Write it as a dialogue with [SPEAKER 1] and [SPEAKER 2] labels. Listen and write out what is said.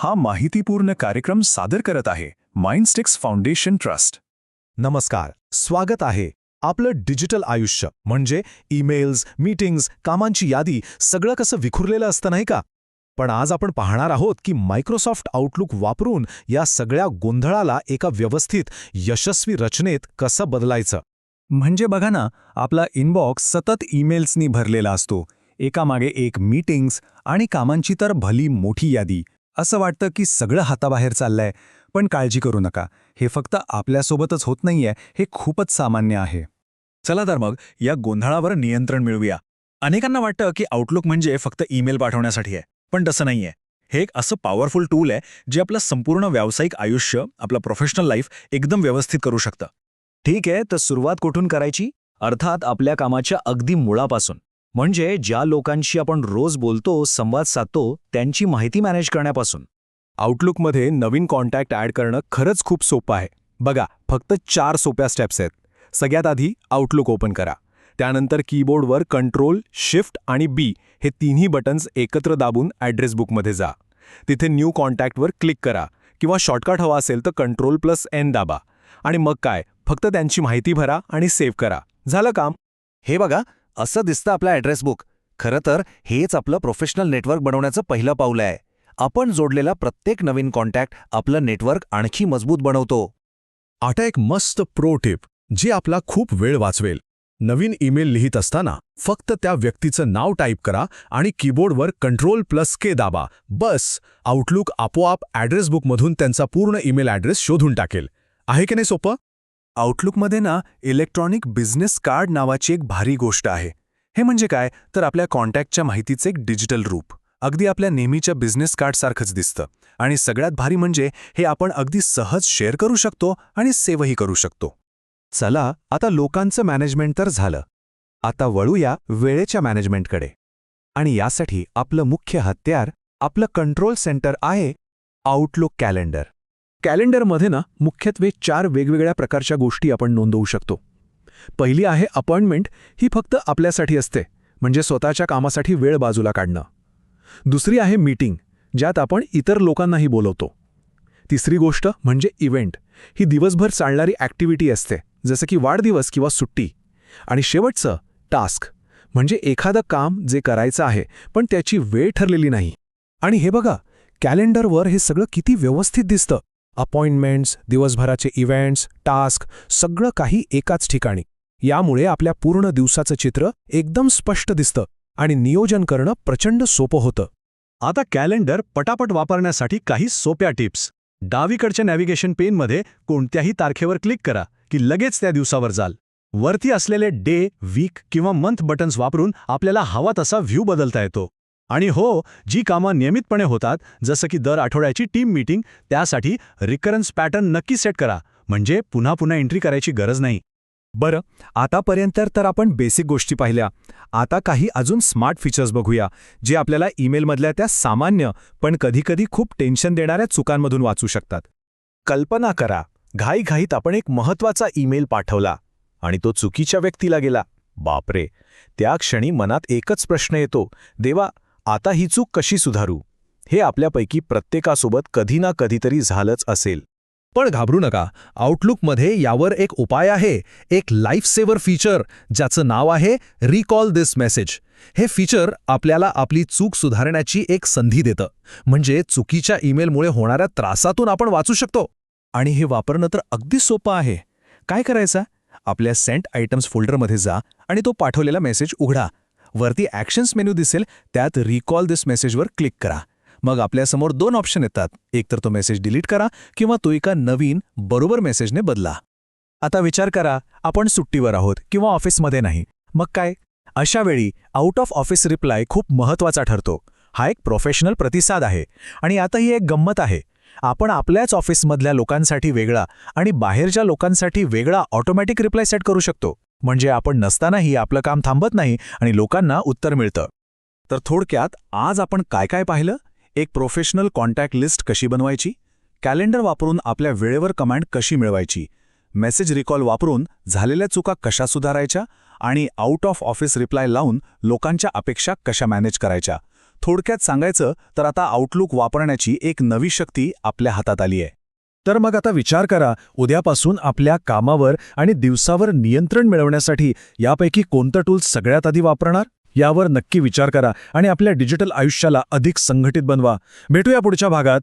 [SPEAKER 1] हा माहितीपूर्ण कार्यक्रम सादर करत आहे माइंडस्टिक्स फाउंडेशन ट्रस्ट.
[SPEAKER 2] नमस्कार, स्वागत आहे. आपलं डिजिटल आयुष्य म्हणजे ईमेल्स, मीटिंग्स, कामांची यादी सगळं कसं विखुरलेलं असतं नाही का? पण आज आपण पाहणार आहोत की मायक्रोसॉफ्ट आउटलुक वापरून या सगळ्या गोंधळाला एका व्यवस्थित, यशस्वी रचनेत कसं बदलायचं.
[SPEAKER 1] म्हणजे बघा ना, आपला इनबॉक्स सतत ईमेल्सनी भरलेला असतो. एकामागे एक मीटिंग्स आणि कामांची तर भली मोठी यादी. असं वाटतं की सगळं हाताबाहेर चाललंय. पण काळजी करू नका, हे फक्त आपल्यासोबतच होत नाहीये, हे खूपच सामान्य आहे.
[SPEAKER 3] चला तर मग या गोंधळावर नियंत्रण मिळवूया. अनेकांना वाटतं की आउटलुक म्हणजे फक्त ईमेल पाठवण्यासाठी आहे, पण तसं नाहीये. हे एक असं पॉवरफुल टूल आहे जे आपलं संपूर्ण व्यावसायिक आयुष्य, आपलं प्रोफेशनल लाईफ एकदम व्यवस्थित करू शकतं.
[SPEAKER 4] ठीक आहे, तर सुरुवात कुठून करायची? अर्थात आपल्या कामाच्या अगदी मुळापासून. म्हणजे ज्या लोकांशी आपण रोज बोलतो, संवाद साधतो, त्यांची माहिती मॅनेज करण्यापासून.
[SPEAKER 2] आउटलुकमध्ये नवीन कॉन्टॅक्ट ॲड करणं खरंच खूप सोपं आहे. बघा, फक्त 4 सोप्या स्टेप्स आहेत. सगळ्यात आधी आउटलुक ओपन करा. त्यानंतर कीबोर्डवर कंट्रोल, शिफ्ट आणि बी हे तिन्ही बटन्स एकत्र दाबून ॲड्रेस बुकमध्ये जा. तिथे न्यू कॉन्टॅक्टवर क्लिक करा किंवा शॉर्टकट हवा असेल तर कंट्रोल+N दाबा. आणि मग काय, फक्त त्यांची माहिती भरा आणि सेव्ह करा. झालं काम.
[SPEAKER 5] हे बघा, असं दिसतं आपलं ॲड्रेस बुक. खरं तर हेच आपलं प्रोफेशनल नेटवर्क बनवण्याचं पहिलं पाऊल आहे. आपण जोडलेला प्रत्येक नवीन कॉन्टॅक्ट आपलं नेटवर्क आणखी मजबूत बनवतो.
[SPEAKER 2] आता एक मस्त प्रो टिप जी आपला खूप वेळ वाचवेल. नवीन ईमेल लिहित असताना फक्त त्या व्यक्तीचं नाव टाईप करा आणि कीबोर्डवर कंट्रोल+K दाबा. बस, आउटलुक आपोआप ॲड्रेस बुकमधून त्यांचा पूर्ण ईमेल ॲड्रेस शोधून टाकेल. आहे की नाही सोपं?
[SPEAKER 1] आउटलुकमध्ये ना इलेक्ट्रॉनिक बिझनेस कार्ड नावाची एक भारी गोष्ट आहे. हे म्हणजे काय, तर आपल्या कॉन्टॅक्टच्या माहितीचं एक डिजिटल रूप. अगदी आपल्या नेहमीच्या बिझनेस कार्डसारखंच दिसतं. आणि सगळ्यात भारी म्हणजे हे आपण अगदी सहज शेअर करू शकतो आणि सेव्हही करू शकतो.
[SPEAKER 2] चला, आता लोकांचं मॅनेजमेंट तर झालं. आता वळूया वेळेच्या मॅनेजमेंटकडे. आणि यासाठी आपलं मुख्य हत्यार, आपलं कंट्रोल सेंटर आहे आउटलुक कॅलेंडर. कॅलेंडरमध्ये ना मुख्यत्वे 4 वेगवेगळ्या प्रकारच्या गोष्टी आपण नोंदवू शकतो. पहिली आहे अपॉइंटमेंट. ही फक्त आपल्यासाठी असते, म्हणजे स्वतःच्या कामासाठी वेळ बाजूला काढणं. दुसरी आहे मीटिंग, ज्यात आपण इतर लोकांनाही बोलवतो. तिसरी गोष्ट म्हणजे इव्हेंट. ही दिवसभर चालणारी ॲक्टिव्हिटी असते, जसं की वाढदिवस किंवा सुट्टी. आणि शेवटचं टास्क, म्हणजे एखादं काम जे करायचं आहे पण त्याची वेळ ठरलेली नाही. आणि हे बघा, कॅलेंडरवर हे सगळं किती व्यवस्थित दिसतं. अपॉइंटमेंट्स, दिवसभराचे इव्हेंट्स, टास्क, सगळं काही एकाच ठिकाणी. यामुळे आपल्या पूर्ण दिवसाचं चित्र एकदम स्पष्ट दिसतं आणि नियोजन करणं प्रचंड सोपं होतं.
[SPEAKER 3] आता कॅलेंडर पटापट वापरण्यासाठी काही सोप्या टिप्स. डावीकडच्या नॅव्हिगेशन पेनमध्ये कोणत्याही तारखेवर क्लिक करा की लगेच त्या दिवसावर जाल. वरती असलेले डे, वीक किंवा मंथ बटन्स वापरून आपल्याला हवा तसा व्ह्यू बदलता येतो. आणि हो, जी कामं नियमितपणे होतात, जसं की दर आठवड्याची टीम मीटिंग, त्यासाठी रिकरन्स पॅटर्न नक्की सेट करा, म्हणजे पुन्हा पुन्हा एंट्री करायची गरज नाही.
[SPEAKER 2] बरं, आतापर्यंत तर आपण बेसिक गोष्टी पाहिल्या. आता काही अजून स्मार्ट फीचर्स बघूया, जे आपल्याला ईमेलमधल्या त्या सामान्य पण कधीकधी खूप टेन्शन देणाऱ्या चुकांमधून वाचू शकतात. कल्पना करा, घाईघाईत आपण एक महत्त्वाचा ईमेल पाठवला आणि तो चुकीच्या व्यक्तीला गेला. बापरे, त्या क्षणी मनात एकच प्रश्न येतो, देवा, आता ही चूक कशी सुधारू? हे आपल्यापैकी प्रत्येकासोबत कधी ना कधीतरी झालंच असेल. पण घाबरू नका, आउटलुकमध्ये यावर एक उपाय आहे, एक लाईफ सेव्हर फीचर, ज्याचं नाव आहे रिकॉल दिस मेसेज. हे फीचर आपल्याला आपली चूक सुधारण्याची एक संधी देतं. म्हणजे चुकीच्या ईमेलमुळे होणाऱ्या त्रासातून आपण वाचू शकतो. आणि हे वापरणं तर अगदी सोपं आहे. काय करायचं? आपल्या सेंट आयटम्स फोल्डरमध्ये जा आणि तो पाठवलेला मेसेज उघडा. वरती ॲक्शन्स मेनू दिसेल, त्यात रिकॉल दिस मेसेजवर क्लिक करा. मग आपल्यासमोर 2 ऑप्शन येतात, एकतर तो मेसेज डिलीट करा किंवा तो एका नवीन, बरोबर मेसेजने बदला. आता विचार करा, आपण सुट्टीवर आहोत किंवा ऑफिसमध्ये नाही. मग काय? अशा वेळी आउट ऑफ ऑफिस रिप्लाय खूप महत्त्वाचा ठरतो. हा एक प्रोफेशनल प्रतिसाद आहे. आणि आता ही एक गंमत आहे. आपण आपल्याच ऑफिसमधल्या लोकांसाठी वेगळा आणि बाहेरच्या लोकांसाठी वेगळा ऑटोमॅटिक रिप्लाय सेट करू शकतो. म्हणजे आपण नसतानाही आपलं काम थांबत नाही आणि लोकांना उत्तर मिळतं. तर थोडक्यात आज आपण काय काय पाहिलं? एक प्रोफेशनल कॉन्टॅक्ट लिस्ट कशी बनवायची, कॅलेंडर वापरून आपल्या वेळेवर कमांड कशी मिळवायची, मेसेज रिकॉल वापरून झालेल्या चुका कशा सुधारायच्या आणि आउट ऑफ ऑफिस रिप्लाय लावून लोकांच्या अपेक्षा कशा मॅनेज करायच्या. थोडक्यात सांगायचं तर आता आउटलुक वापरण्याची एक नवी शक्ती आपल्या हातात आली आहे.
[SPEAKER 3] तर मग आता विचार करा, उद्यापासून आपल्या कामावर आणि दिवसावर नियंत्रण मिळवण्यासाठी यापैकी कोणतं टूल सगळ्यात आधी वापरणार? यावर नक्की विचार करा आणि आपल्या डिजिटल आयुष्याला अधिक संघटित बनवा. भेटूया पुढच्या भागात.